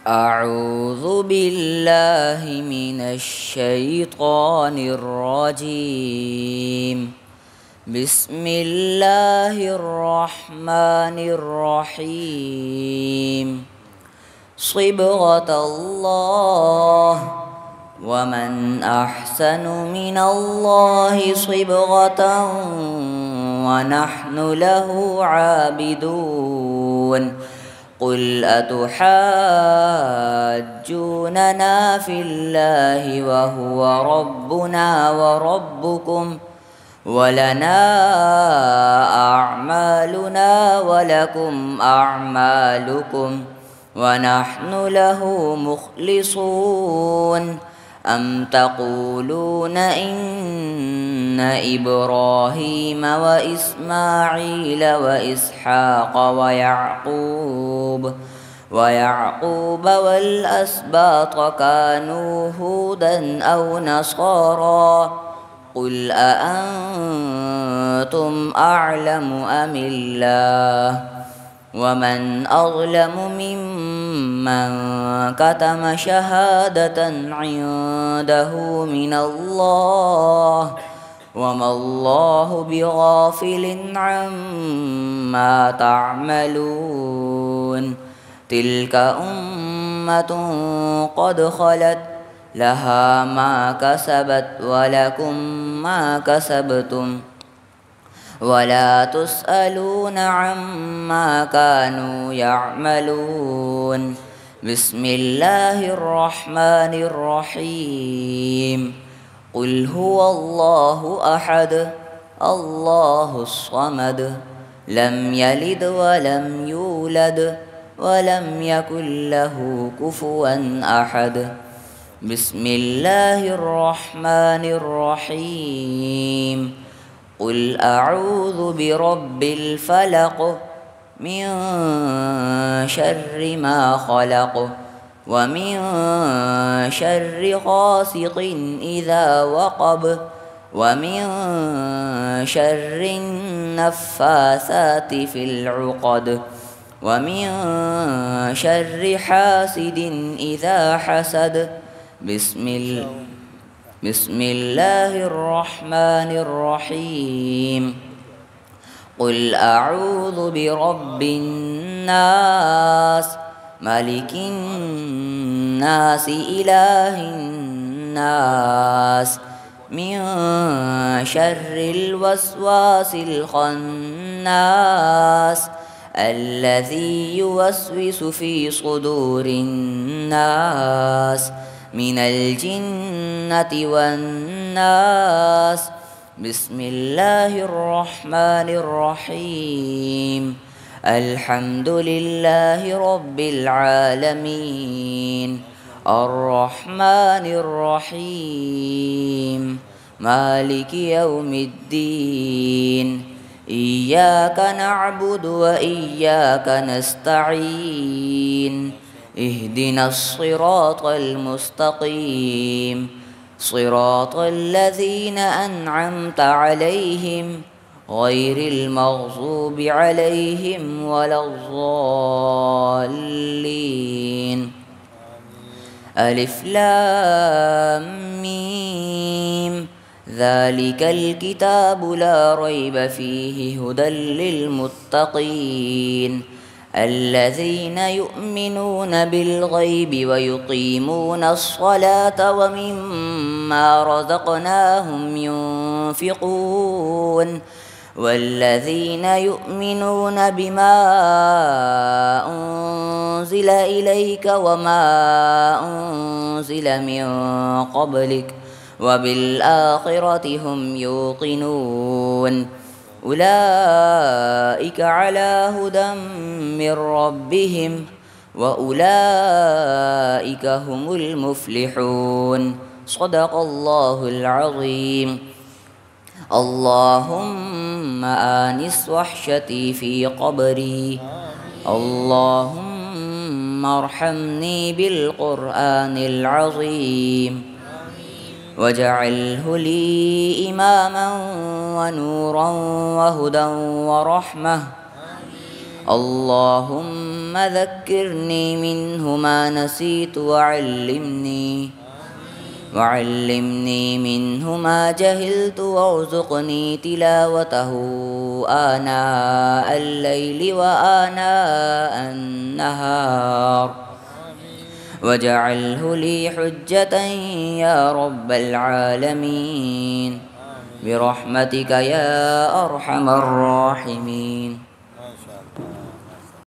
أعوذ بالله من الشيطان الرجيم. بسم الله الرحمن الرحيم. صبغة الله، ومن أحسن من الله صبغة ونحن له عابدون. قل أتحاجوننا في الله وهو ربنا وربكم ولنا أعمالنا ولكم أعمالكم ونحن له مخلصون. أم تقولون إن إبراهيم وإسماعيل وإسحاق ويعقوب والأسباط كانوا هودا أو نصارى؟ قل أأنتم أعلم أم الله؟ ومن أظلم ممن كتم شهادة عنده من الله، وما الله بغافل عما تعملون. تلك أمة قد خلت لها ما كسبت ولكم ما كسبتم ولا تسألون عما كانوا يعملون. بسم الله الرحمن الرحيم. قل هو الله أحد الله الصمد لم يلد ولم يولد ولم يكن له كفوا أحد. بسم الله الرحمن الرحيم. قل أعوذ برب الفلق من شر ما خلق ومن شر غاسق إذا وقب ومن شر النفاثات في العقد ومن شر حاسد إذا حسد. بسم الله الرحمن الرحيم. قل أعوذ برب الناس ملك الناس إله الناس من شر الوسواس الخناس الذي يوسوس في صدور الناس من الجنة والناس. بسم الله الرحمن الرحيم. الحمد لله رب العالمين الرحمن الرحيم مالك يوم الدين. إياك نعبد وإياك نستعين. اهدنا الصراط المستقيم صراط الذين أنعمت عليهم غير المغضوب عليهم ولا الضالين. ألف لام ميم. ذلك الكتاب لا ريب فيه هدى للمتقين الذين يؤمنون بالغيب ويقيمون الصلاة ومما رزقناهم ينفقون والذين يؤمنون بما أنزل إليك وما أنزل من قبلك وبالآخرة هم يوقنون. أولئك على هدى من ربهم وأولئك هم المفلحون. صدق الله العظيم. اللهم آنس وحشتي في قبري. اللهم ارحمني بالقرآن العظيم واجعله لي إماما ونورا وهدى ورحمة. اللهم اللهم ذكرني منه ما نسيت وعلمني منه ما جهلت وارزقني تلاوته آناء الليل وآناء النهار واجعله لي حجة يا رب العالمين برحمتك يا أرحم الراحمين.